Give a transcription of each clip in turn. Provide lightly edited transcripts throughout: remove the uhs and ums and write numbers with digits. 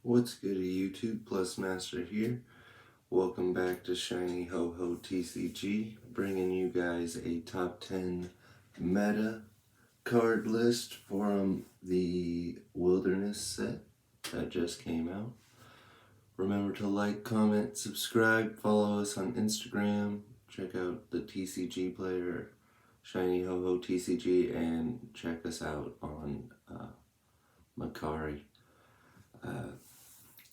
What's good YouTube? Plus Master here. Welcome back to Shiny Ho Ho TCG, bringing you guys a top 10 meta card list from the Wilderness set that just came out. Remember to like, comment, subscribe, follow us on Instagram, check out the TCG player, Shiny Ho Ho TCG, and check us out on Macari.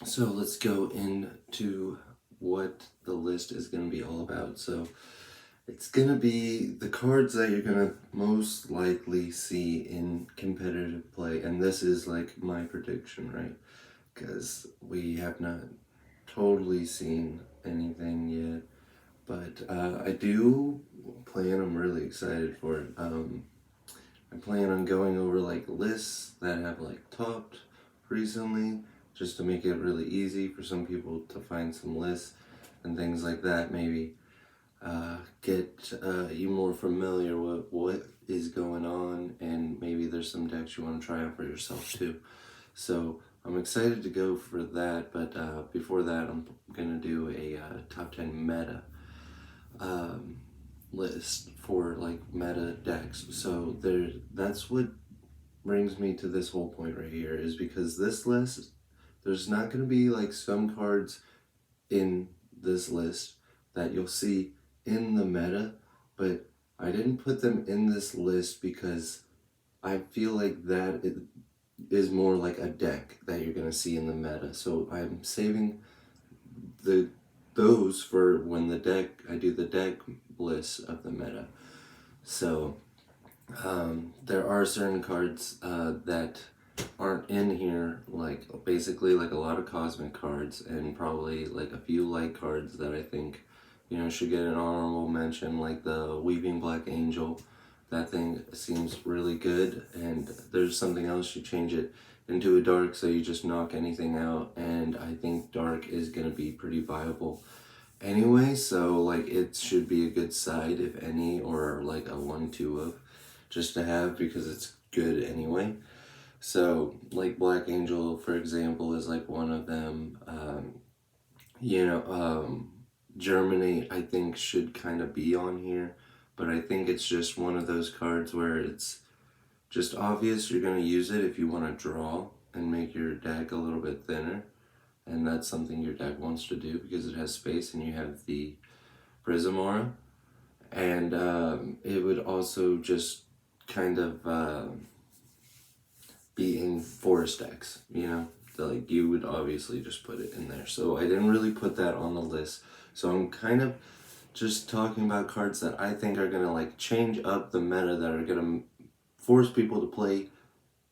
So let's go into what the list is going to be all about. So it's going to be the cards that you're going to most likely see in competitive play. And this is like my prediction, right? Because we have not totally seen anything yet. But I do plan, I'm really excited for it. I plan on going over like lists that have like topped recently, just to make it really easy for some people to find some lists and things like that. Maybe get you more familiar with what is going on, and maybe there's some decks you want to try out for yourself too. So I'm excited to go for that, but before that I'm gonna do a top 10 meta list for like meta decks. So that's what brings me to this whole point right here, is because this list, there's not going to be like some cards in this list that you'll see in the meta, but I didn't put them in this list because I feel like that it is more like a deck that you're going to see in the meta. So I'm saving those for when I do the deck list of the meta. So there are certain cards that aren't in here, like basically like a lot of cosmic cards and probably like a few light cards that I think, should get an honorable mention, like the Weeping Black Angel. That thing seems really good, and there's something else, you change it into a dark so you just knock anything out, and I think dark is going to be pretty viable anyway, so like it should be a good side if any, or like a 1-2 of just to have, because it's good anyway. So like Black Angel, for example, is like one of them. Germany, I think, should kind of be on here, but I think it's just one of those cards where it's just obvious you're going to use it if you want to draw and make your deck a little bit thinner, and that's something your deck wants to do because it has space and you have the Prism Aura. And it would also just kind of be in forest decks, like you would obviously just put it in there. So I didn't really put that on the list. So I'm kind of just talking about cards that I think are going to like change up the meta, that are going to force people to play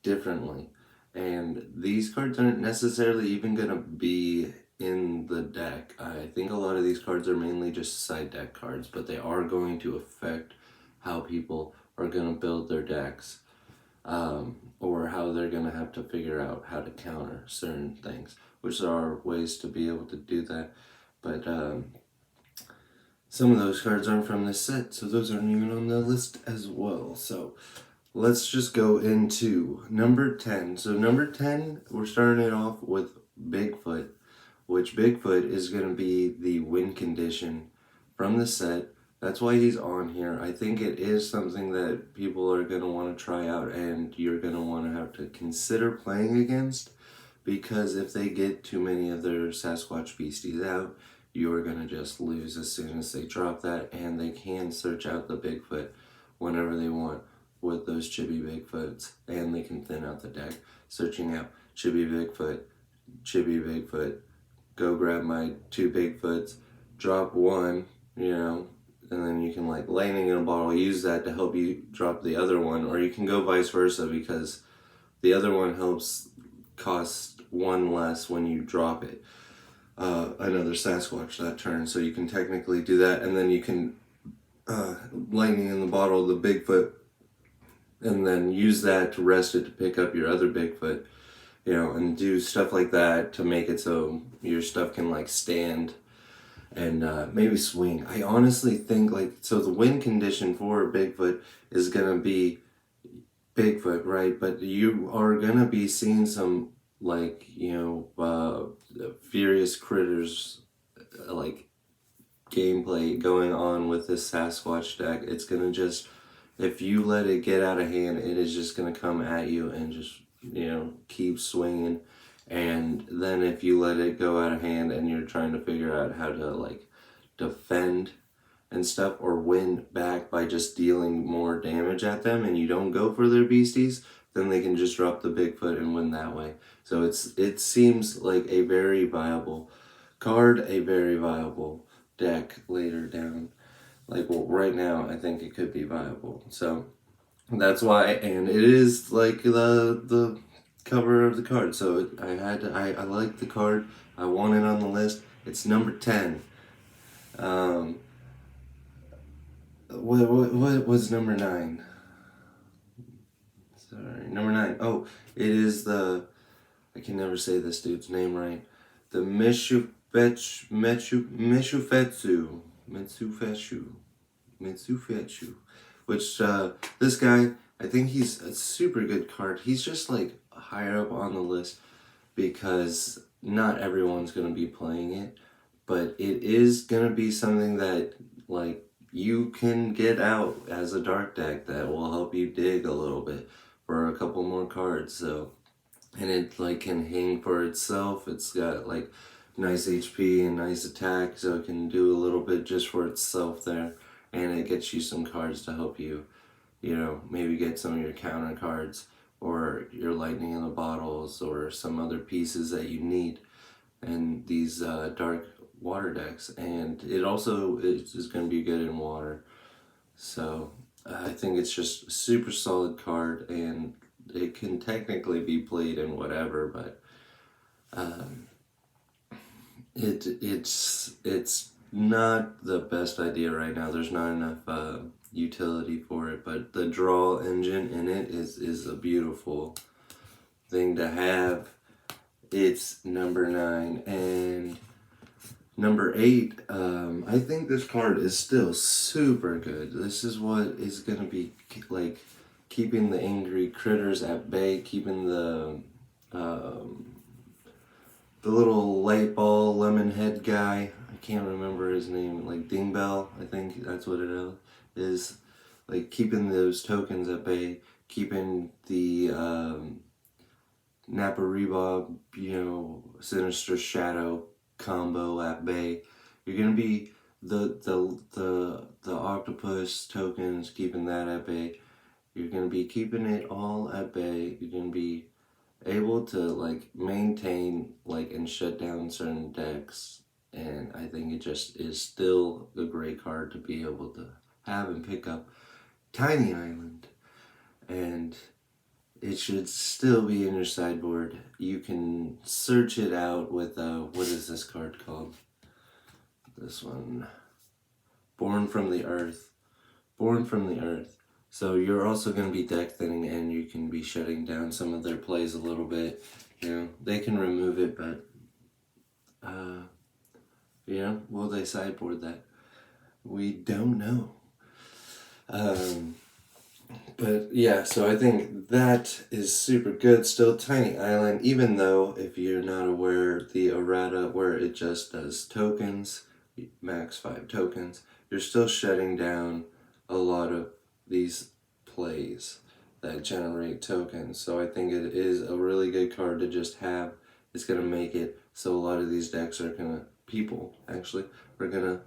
differently. And these cards aren't necessarily even going to be in the deck. I think a lot of these cards are mainly just side deck cards, but they are going to affect how people are going to build their decks, or how they're going to have to figure out how to counter certain things, which there are ways to be able to do that. But some of those cards aren't from this set, so those aren't even on the list as well. So let's just go into number 10. So number 10, we're starting it off with Bigfoot, which Bigfoot is going to be the win condition from the set. That's why he's on here. I think it is something that people are going to want to try out, and you're going to want to have to consider playing against, because if they get too many of their Sasquatch beasties out, you're going to just lose as soon as they drop that, and they can search out the Bigfoot whenever they want with those chibi Bigfoots, and they can thin out the deck, searching out chibi Bigfoot, go grab my 2 Bigfoots, drop one, and then you can like lightning in a bottle, use that to help you drop the other one, or you can go vice versa, because the other one helps cost 1 less when you drop it. Another Sasquatch that turn, so you can technically do that, and then you can lightning in the bottle the Bigfoot, and then use that to rest it to pick up your other Bigfoot, and do stuff like that to make it so your stuff can like stand and maybe swing. I honestly think so the win condition for Bigfoot is gonna be Bigfoot, right? But you are gonna be seeing some like there's like gameplay going on with this Sasquatch deck, it's gonna just, if you let it get out of hand, it is just gonna come at you and just, keep swinging. And then if you let it go out of hand and you're trying to figure out how to like defend and stuff, or win back by just dealing more damage at them, and you don't go for their beasties, then they can just drop the Bigfoot and win that way. So it seems like a very viable card, a very viable deck later down. Like, well, right now I think it could be viable. So that's why, and it is like the cover of the card. So I like the card. I want it on the list. It's number 10. What was number 9? Sorry, number 9. Oh, it is I can never say this dude's name right. The Mitsufetsu. Which, this guy, I think he's a super good card. He's just like higher up on the list because not everyone's going to be playing it. But it is going to be something that, like, you can get out as a dark deck that will help you dig a little bit for a couple more cards. So, and it like can hang for itself. It's got like nice HP and nice attack, so it can do a little bit just for itself there. And it gets you some cards to help you, maybe get some of your counter cards or your lightning in the bottles or some other pieces that you need in these dark water decks. And it also is going to be good in water. So I think it's just a super solid card, and it can technically be played in whatever, but it's not the best idea right now. There's not enough utility for it, but the draw engine in it is a beautiful thing to have. It's number 9. And number 8, I think this card is still super good. This is what is going to be like keeping the angry critters at bay, keeping the little light ball lemon head guy, I can't remember his name, like Dingbell, I think that's what it is, like keeping those tokens at bay, keeping the Napareba, Sinister Shadow combo at bay. You're gonna be the octopus tokens, keeping that at bay. You're gonna be keeping it all at bay. You're gonna be able to like maintain like and shut down certain decks, and I think it just is still a great card to be able to have and pick up. Tiny Island, and it should still be in your sideboard. You can search it out with what is this card called? This one, Born from the Earth. So you're also going to be deck thinning, and you can be shutting down some of their plays a little bit. They can remove it, but will they sideboard that? We don't know. But yeah, so I think that is super good. Still, Tiny Island, even though if you're not aware, the errata where it just does tokens, max 5 tokens, you're still shutting down a lot of these plays that generate tokens. So I think it is a really good card to just have. It's going to make it so a lot of these decks are going to, people actually, are going to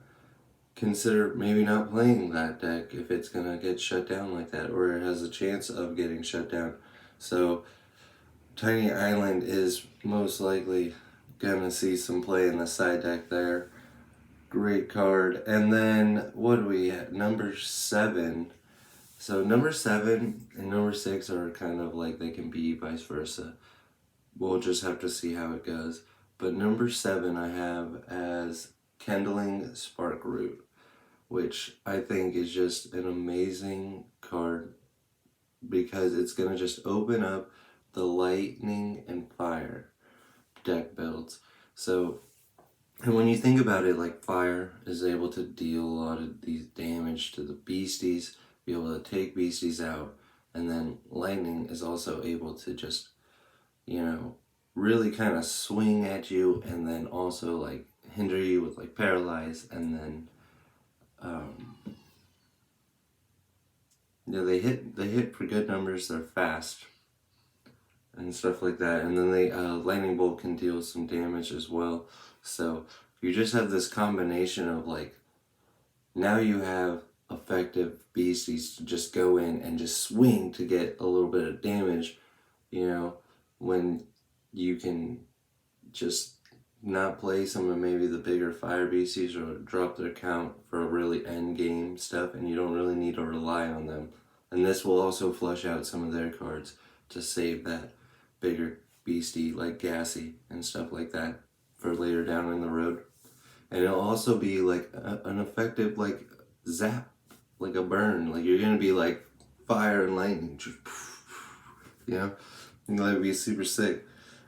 consider maybe not playing that deck if it's going to get shut down like that, or it has a chance of getting shut down. So Tiny Island is most likely going to see some play in the side deck there. Great card. And then what do we at? Number 7. So number 7 and number 6 are kind of like they can be vice versa. We'll just have to see how it goes. But number 7 I have as Kindling Spark Root, which I think is just an amazing card because it's going to just open up the lightning and fire deck builds. So, and when you think about it, like fire is able to deal a lot of these damage to the beasties, be able to take beasties out, and then lightning is also able to just, really kind of swing at you and then also like hinder you with like paralyze, and then they hit for good numbers. They're fast and stuff like that, and then the lightning bolt can deal some damage as well. So you just have this combination of like, now you have effective beasties to just go in and just swing to get a little bit of damage, when you can just not play some of maybe the bigger fire beasties or drop their count for really end game stuff, and you don't really need to rely on them. And this will also flush out some of their cards to save that bigger beastie like Gassy and stuff like that for later down in the road. And it'll also be like an effective like zap, like a burn. Like you're gonna be like fire and lightning, and that would be super sick.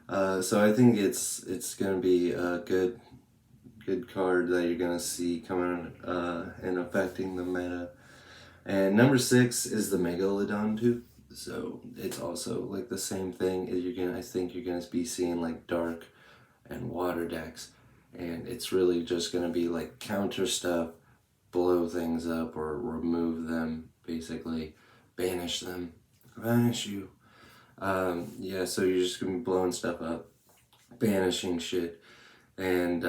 So I think it's gonna be a good card that you're gonna see coming and affecting the meta. And number 6 is the Megalodon II. So it's also like the same thing. I think you're gonna be seeing like dark and water decks, and it's really just gonna be like counter stuff, blow things up or remove them, basically banish them, banish you. So you're just gonna be blowing stuff up, banishing shit, and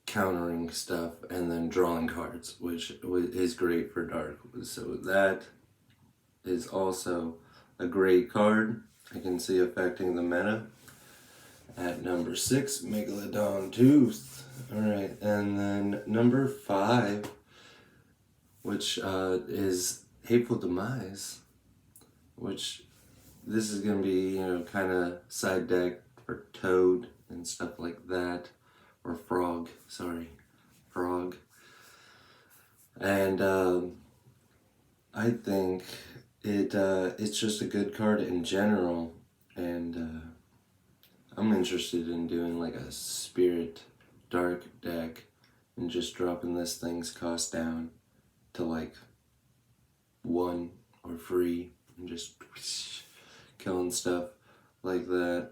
countering stuff, and then drawing cards, which is great for dark. So that is also a great card. I can see affecting the meta. At number 6, Megalodon II. Alright, and then number 5, which is Hateful Demise, which this is going to be, kind of side deck for Toad and stuff like that. Or Frog, Frog. And I think it's just a good card in general, and I'm interested in doing like a Spirit Dark deck and just dropping this thing's cost down to like 1 or free and just killing stuff like that.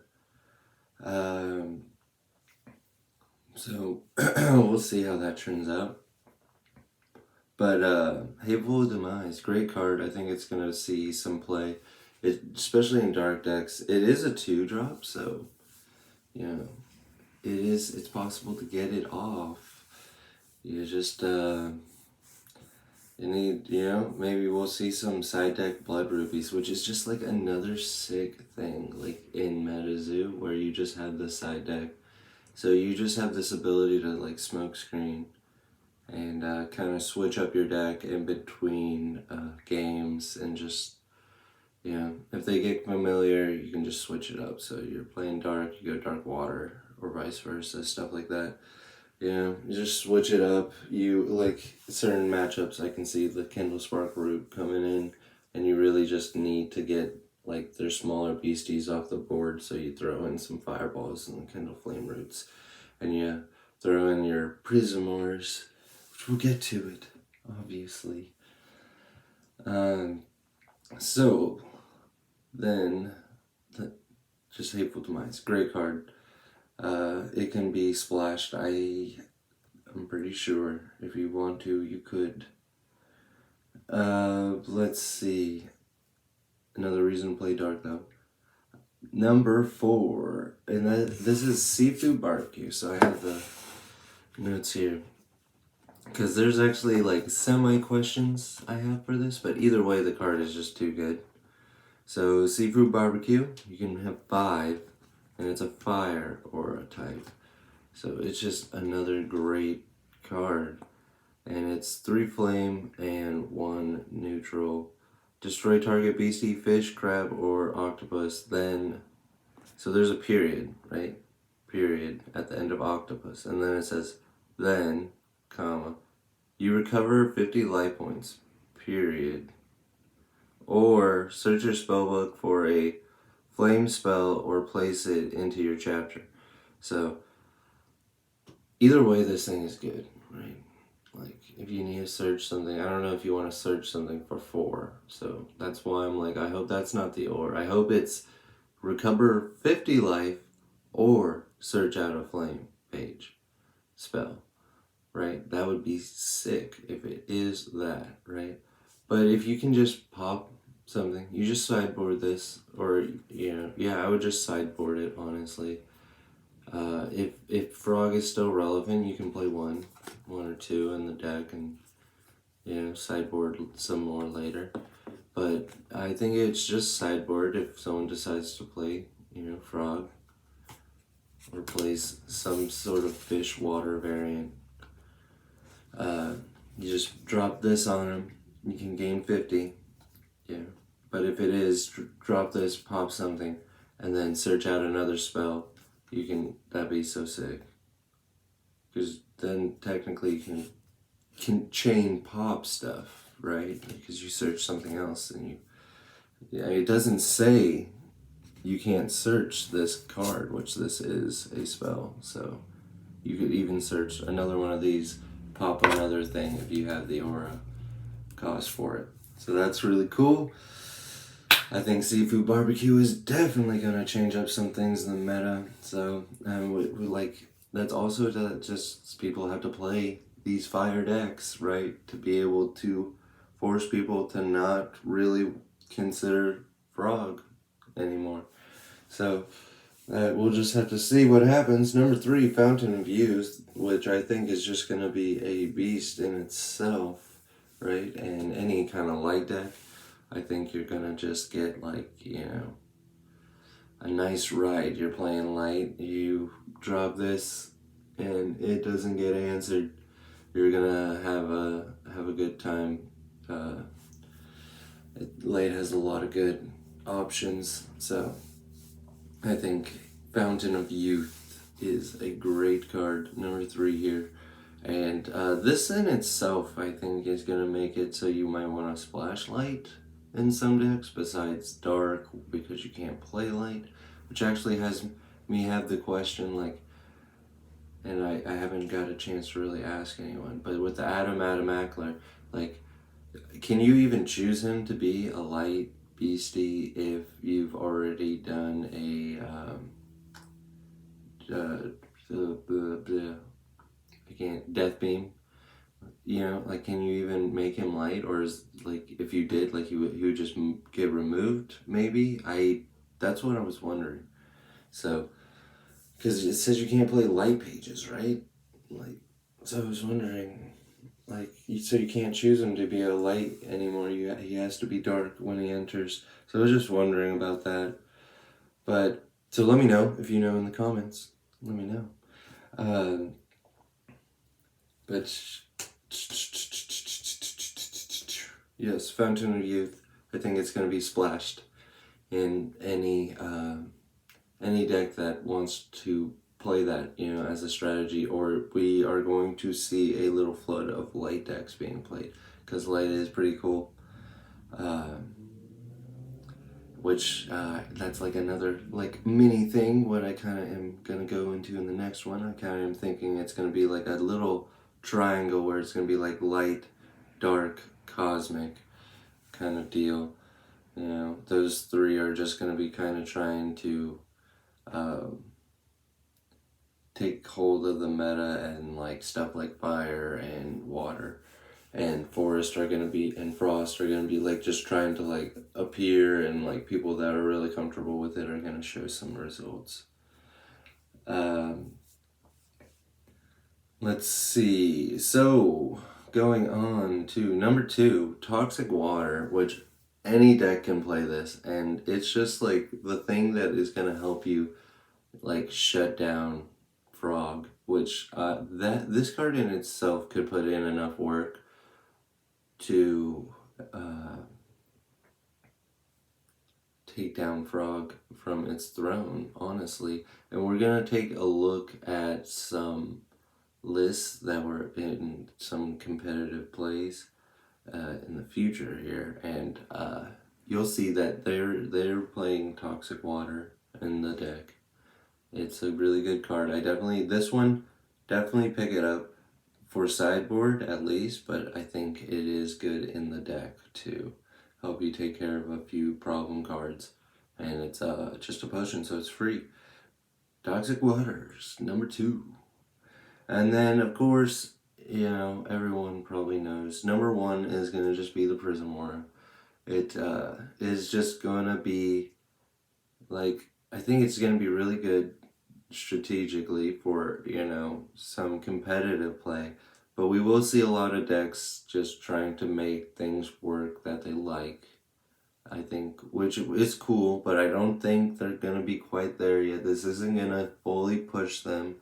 So we'll see how that turns out. But Hateful Demise, great card. I think it's gonna see some play, especially in dark decks. It is a 2-drop, so it's possible to get it off. You just you need, maybe we'll see some side deck Blood Rubies, which is just like another sick thing, like in Metazoo, where you just have the side deck. So you just have this ability to like smoke screen and kind of switch up your deck in between games, and just, if they get familiar, you can just switch it up. So you're playing dark, you go dark water, or vice versa, stuff like that. You just switch it up. You like certain matchups, I can see the Kindle Spark Root coming in, and you really just need to get like their smaller beasties off the board, so you throw in some fireballs and Kindle Flame Roots, and you throw in your Prismors, which we'll get to it, obviously. So then, just Hateful Demise, great card. It can be splashed. I'm pretty sure if you want to, you could. Let's see. Another reason to play dark though. Number 4, and this is Seafood Barbecue. So I have the notes here, because there's actually like semi-questions I have for this, but either way the card is just too good. So Seafood Barbecue, you can have 5, and it's a fire aura type. So it's just another great card, and it's 3 flame and 1 neutral. Destroy target beastie, fish, crab, or octopus, then, so there's a period, right? Period at the end of octopus, and then it says, then, comma, you recover 50 life points, period. Or search your spellbook for a flame spell or place it into your chapter. So either way, this thing is good, right? Like, if you need to search something, I don't know if you want to search something for 4. So that's why I'm like, I hope that's not the or. I hope it's recover 50 life or search out a flame page. spell, right? That would be sick if it is that, right? But if you can just pop something, you just sideboard this, or, you know, yeah, I would just sideboard it, honestly. If Frog is still relevant, you can play one or two in the deck and, you know, sideboard some more later. But I think it's just sideboard if someone decides to play, you know, Frog, or plays some sort of fish water variant. You just drop this on them, you can gain 50, yeah. But if it is, drop this, pop something, and then search out another spell, you can, that'd be so sick. Because then technically you can chain pop stuff, right? Because you search something else and you, yeah, it doesn't say you can't search this card, which this is a spell. So you could even search another one of these, pop another thing if you have the aura cost for it. So that's really cool. I think Seafood Barbecue is definitely going to change up some things in the meta. So we like, that's also that just people have to play these fire decks, right? To be able to force people to not really consider Frog anymore. So we'll just have to see what happens. Number 3, Fountain of Youth, which I think is just going to be a beast in itself, right? And any kind of light deck, I think you're going to just get, like, you know, a nice ride. You're playing light, you drop this, and it doesn't get answered. You're going to have a good time. Light has a lot of good options, so I think Fountain of Youth is a great card, number 3 here. And this in itself, I think, is going to make it so you might want to splash light in some decks besides dark, because you can't play light, which actually has me have the question, like, and I haven't got a chance to really ask anyone, but with the Adam Ackler, like, can you even choose him to be a light beastie if you've already done a Death Beam? You know, like, can you even make him light, or is, like, if you did, like, he would just get removed, maybe? That's what I was wondering. So, because it says you can't play light pages, right? Like, so I was wondering, like, so you can't choose him to be a light anymore. He has to be dark when he enters. So I was just wondering about that. But, so let me know if you know in the comments. Let me know. But yes, Fountain of Youth, I think it's going to be splashed in any deck that wants to play that, you know, as a strategy, or we are going to see a little flood of light decks being played, because light is pretty cool. Which that's like another, like, mini thing, what I kind of am going to go into in the next one. I kind of am thinking it's going to be like a little triangle where it's going to be like light, dark, cosmic kind of deal. You know, those 3 are just going to be kind of trying to take hold of the meta, and like stuff like fire and water and forest are going to be, and frost are going to be, like, just trying to, like, appear, and like people that are really comfortable with it are going to show some results. Let's see, so going on to number 2, Toxic Water, which any deck can play this, and it's just like the thing that is going to help you, like, shut down Frog, which this card in itself could put in enough work to take down Frog from its throne, honestly. And we're going to take a look at some lists that were in some competitive plays in the future here, and you'll see that they're playing Toxic Water in the deck. It's a really good card. This one, definitely pick it up for sideboard at least, but I think it is good in the deck to help you take care of a few problem cards. And it's just a potion, so it's free. Toxic Waters, number 2. And then, of course, everyone probably knows. Number one is going to just be the Prism Aura. It is just going to be, like, I think it's going to be really good strategically for, some competitive play. But we will see a lot of decks just trying to make things work that they like. I think, which is cool, but I don't think they're going to be quite there yet. This isn't going to fully push them,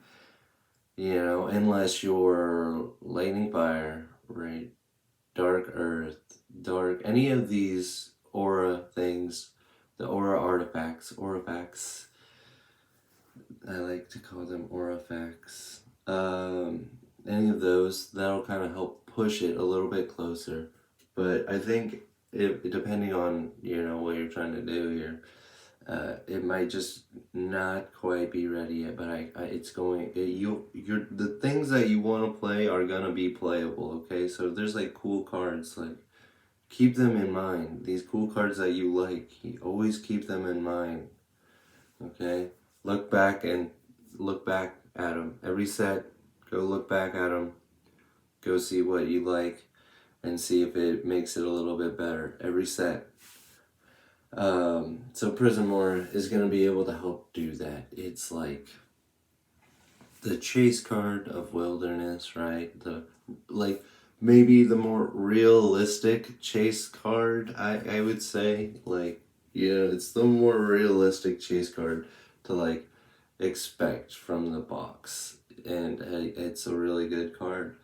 unless you're Lightning Fire, right? Dark Earth, Dark, any of these aura things, the aura artifacts, I like to call them aurifacts. Any of those, that'll kind of help push it a little bit closer. But I think, depending on, what you're trying to do here, it might just not quite be ready yet, but it's going. The things that you want to play are gonna be playable. Okay, so if there's like cool cards, like keep them in mind. These cool cards that you like, you always keep them in mind. Okay, look back at them every set. Go look back at them. Go see what you like, and see if it makes it a little bit better every set. So Prismore is going to be able to help do that. It's like the chase card of wilderness, right? Like maybe the more realistic chase card, I would say. Like, it's the more realistic chase card to like expect from the box. And it's a really good card.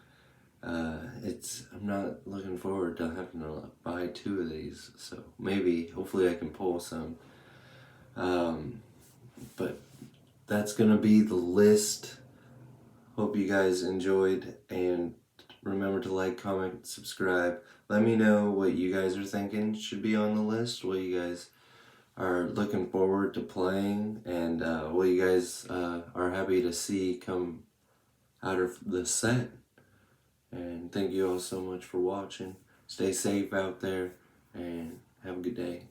I'm not looking forward to having to buy 2 of these, so hopefully I can pull some. But that's gonna be the list. Hope you guys enjoyed, and remember to like, comment, subscribe. Let me know what you guys are thinking should be on the list, what you guys are looking forward to playing, and what you guys are happy to see come out of the set. And thank you all so much for watching. Stay safe out there and have a good day.